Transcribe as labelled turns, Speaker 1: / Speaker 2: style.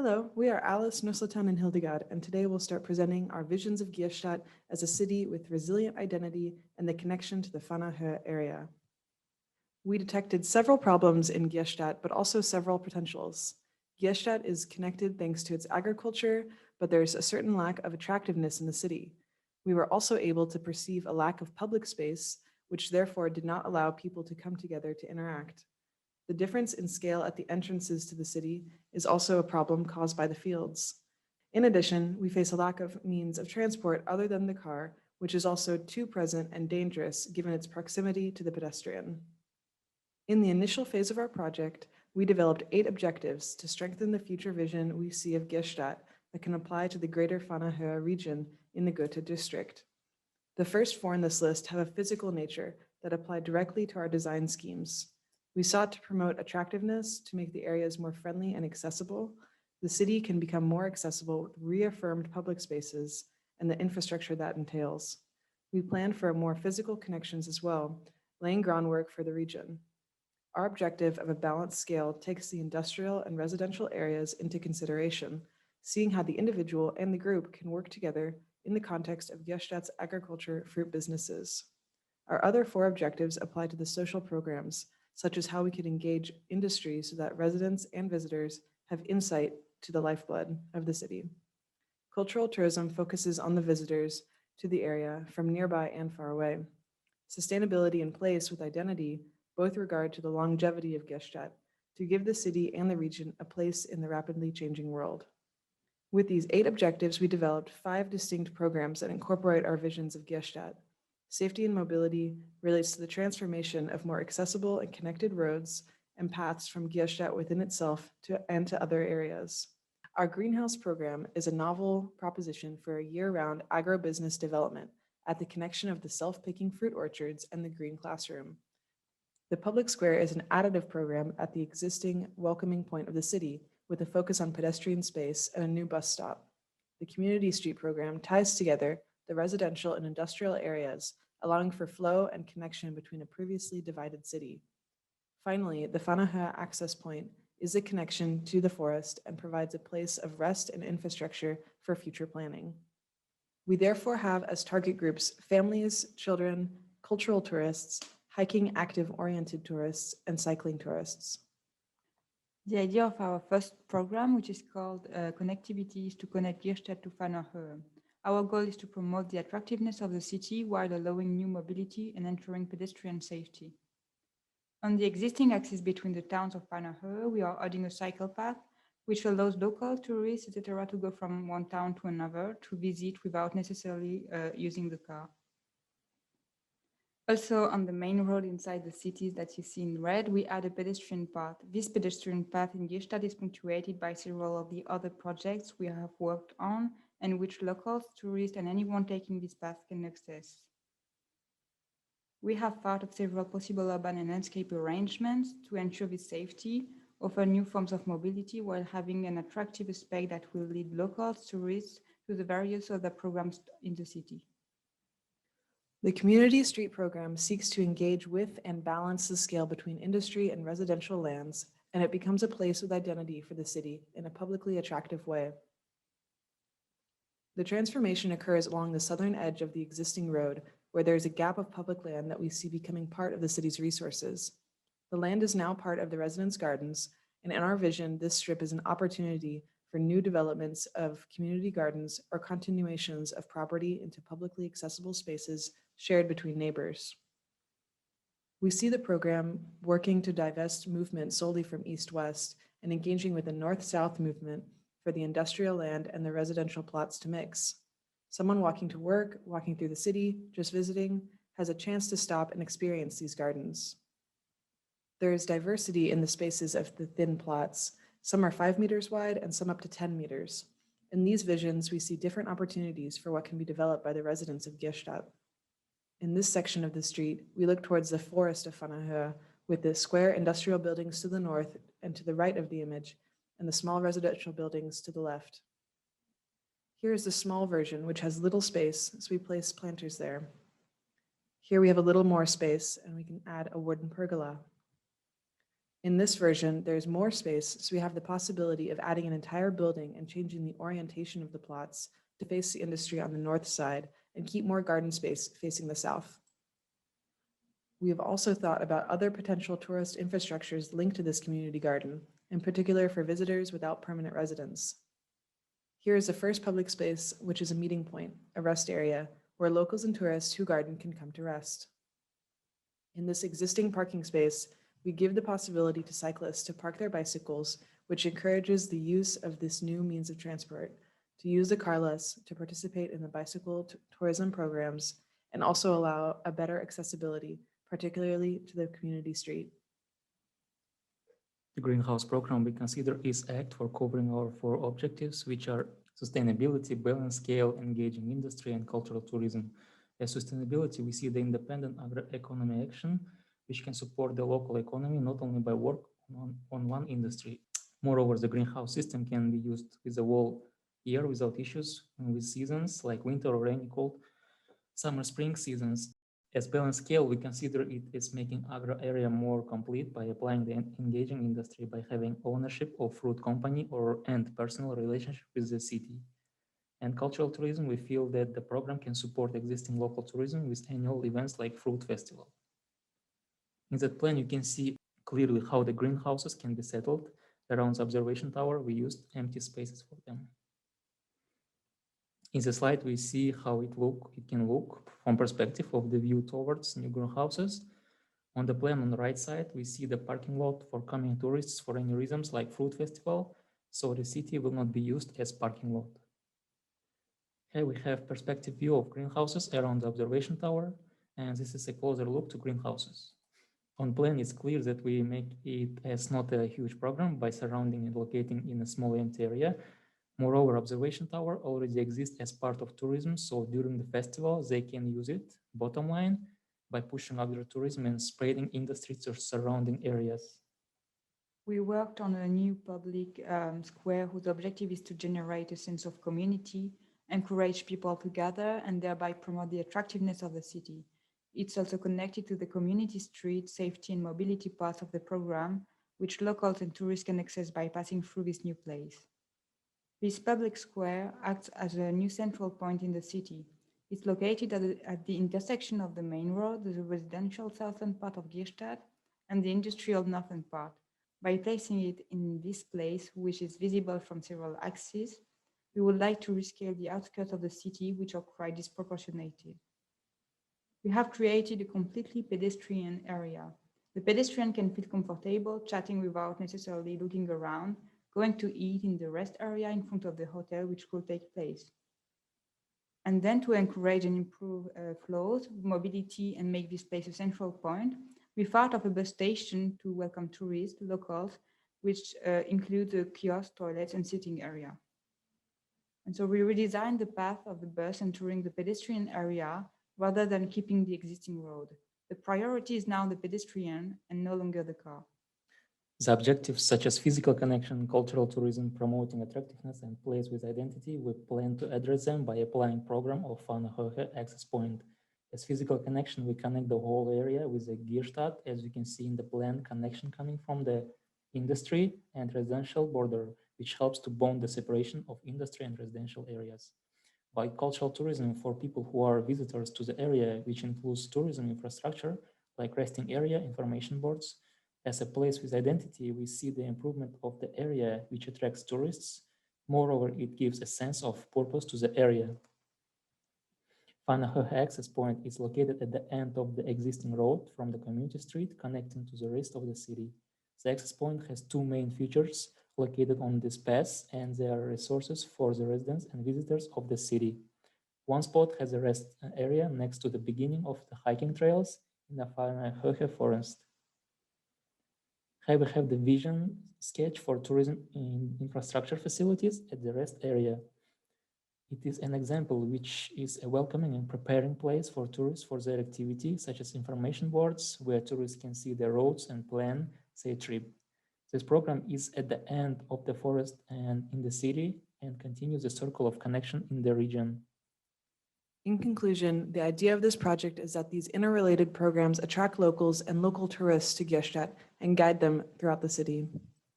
Speaker 1: Hello, we are Alice, Nursultan, and Hildegarde, and today we'll start presenting our visions of Gierstädt as a city with resilient identity and the connection to the Fahner Höhe area. We detected several problems in Gierstädt, but also several potentials. Gierstädt is connected thanks to its agriculture, but there's a certain lack of attractiveness in the city. We were also able to perceive a lack of public space, which therefore did not allow people to come together to interact. The difference in scale at the entrances to the city is also a problem caused by the fields. In addition, we face a lack of means of transport other than the car, which is also too present and dangerous given its proximity to the pedestrian. In the initial phase of our project, we developed 8 objectives to strengthen the future vision we see of Gierstädt that can apply to the greater Fahner Höhe region in the Goethe district. The first 4 in this list have a physical nature that apply directly to our design schemes. We sought to promote attractiveness to make the areas more friendly and accessible. The city can become more accessible with reaffirmed public spaces and the infrastructure that entails. We planned for more physical connections as well, laying groundwork for the region. Our objective of a balanced scale takes the industrial and residential areas into consideration, seeing how the individual and the group can work together in the context of Gierstadt's agriculture fruit businesses. Our other 4 objectives apply to the social programs, such as how we could engage industry so that residents and visitors have insight to the lifeblood of the city. Cultural tourism focuses on the visitors to the area from nearby and far away. Sustainability and place with identity both regard to the longevity of Gierstädt to give the city and the region a place in the rapidly changing world. With these 8 objectives, we developed 5 distinct programs that incorporate our visions of Gierstädt. Safety and mobility relates to the transformation of more accessible and connected roads and paths from Gierstädt within itself and to other areas. Our greenhouse program is a novel proposition for a year-round agribusiness development at the connection of the self-picking fruit orchards and the green classroom. The public square is an additive program at the existing welcoming point of the city with a focus on pedestrian space and a new bus stop. The community street program ties together the residential and industrial areas, allowing for flow and connection between a previously divided city. Finally, the Fahner Höhe access point is a connection to the forest and provides a place of rest and infrastructure for future planning. We therefore have as target groups families, children, cultural tourists, hiking active-oriented tourists, and cycling tourists.
Speaker 2: The idea of our first program, which is called Connectivity, is to connect Gierstädt to Fahner Höhe. Our goal is to promote the attractiveness of the city while allowing new mobility and ensuring pedestrian safety. On the existing axis between the towns of Fahner Höhe, we are adding a cycle path, which allows local tourists, etc., to go from one town to another to visit without necessarily using the car. Also, on the main road inside the cities that you see in red, we add a pedestrian path. This pedestrian path in Gierstädt is punctuated by several of the other projects we have worked on and which locals, tourists, and anyone taking this path can access. We have thought of several possible urban and landscape arrangements to ensure this safety, offer new forms of mobility while having an attractive aspect that will lead locals, tourists to the various other programs in the city.
Speaker 1: The Community Street Program seeks to engage with and balance the scale between industry and residential lands, and it becomes a place with identity for the city in a publicly attractive way. The transformation occurs along the southern edge of the existing road, where there is a gap of public land that we see becoming part of the city's resources. The land is now part of the residents' gardens, and in our vision, this strip is an opportunity for new developments of community gardens or continuations of property into publicly accessible spaces shared between neighbors. We see the program working to divest movement solely from east-west and engaging with the north-south movement for the industrial land and the residential plots to mix. Someone walking to work, walking through the city, just visiting, has a chance to stop and experience these gardens. There is diversity in the spaces of the thin plots. Some are 5 meters wide and some up to 10 meters. In these visions, we see different opportunities for what can be developed by the residents of Gierstädt. In this section of the street, we look towards the forest of Fahner Höhe, with the square industrial buildings to the north and to the right of the image, and the small residential buildings to the left. Here is the small version, which has little space, so we place planters there. Here we have a little more space, and we can add a wooden pergola. In this version, there's more space, so we have the possibility of adding an entire building and changing the orientation of the plots to face the industry on the north side and keep more garden space facing the south. We have also thought about other potential tourist infrastructures linked to this community garden, in particular for visitors without permanent residence. Here is the first public space, which is a meeting point, a rest area, where locals and tourists who garden can come to rest. In this existing parking space, we give the possibility to cyclists to park their bicycles, which encourages the use of this new means of transport, to use the car less, to participate in the bicycle tourism programs, and also allow a better accessibility, particularly to the community street.
Speaker 3: The greenhouse program we consider is act for covering our four objectives, which are sustainability, balance, scale, engaging industry, and cultural tourism. As sustainability, we see the independent agro-economy action, which can support the local economy not only by work on one industry. Moreover, the greenhouse system can be used with the whole year without issues, and with seasons like winter or rainy, cold, summer, spring seasons. As balance scale, we consider it as making agro area more complete by applying the engaging industry by having ownership of fruit company and personal relationship with the city. And cultural tourism, we feel that the program can support existing local tourism with annual events like fruit festival. In that plan, you can see clearly how the greenhouses can be settled. Around the observation tower, we used empty spaces for them. In the slide, we see how it can look from perspective of the view towards new greenhouses. On the plan on the right side, we see the parking lot for coming tourists for any reasons like fruit festival, so the city will not be used as parking lot. Here we have perspective view of greenhouses around the observation tower, and this is a closer look to greenhouses. On plan, it's clear that we make it as not a huge program by surrounding and locating in a small empty area. Moreover, observation tower already exists as part of tourism, so during the festival, they can use it, bottom line, by pushing agritourism and spreading industry to surrounding areas.
Speaker 2: We worked on a new public square whose objective is to generate a sense of community, encourage people to gather, and thereby promote the attractiveness of the city. It's also connected to the community street, safety and mobility part of the program, which locals and tourists can access by passing through this new place. This public square acts as a new central point in the city. It's located at the intersection of the main road, the residential southern part of Gierstädt, and the industrial northern part. By placing it in this place, which is visible from several axes, we would like to rescale the outskirts of the city, which are quite disproportionated. We have created a completely pedestrian area. The pedestrian can feel comfortable chatting without necessarily looking around, going to eat in the rest area in front of the hotel, which could take place. And then to encourage and improve flows, mobility, and make this place a central point, we thought of a bus station to welcome tourists, locals, which include the kiosk, toilets, and sitting area. And so we redesigned the path of the bus entering the pedestrian area rather than keeping the existing road. The priority is now the pedestrian and no longer the car.
Speaker 3: The objectives such as physical connection, cultural tourism, promoting attractiveness, and place with identity, we plan to address them by applying program of Fahner Höhe access point. As physical connection, we connect the whole area with the Gierstadt, as you can see in the plan, connection coming from the industry and residential border, which helps to bond the separation of industry and residential areas. By cultural tourism for people who are visitors to the area, which includes tourism infrastructure, like resting area, information boards. As a place with identity, we see the improvement of the area, which attracts tourists. Moreover, it gives a sense of purpose to the area. Fahner Höhe access point is located at the end of the existing road from the community street connecting to the rest of the city. The access point has two main features located on this path, and they are resources for the residents and visitors of the city. One spot has a rest area next to the beginning of the hiking trails in the Fahner Höhe forest. Here we have the vision sketch for tourism in infrastructure facilities at the rest area. It is an example which is a welcoming and preparing place for tourists for their activity, such as information boards, where tourists can see the roads and plan their trip. This program is at the end of the forest and in the city and continues the circle of connection in the region.
Speaker 1: In conclusion, the idea of this project is that these interrelated programs attract locals and local tourists to Gierstädt and guide them throughout the city.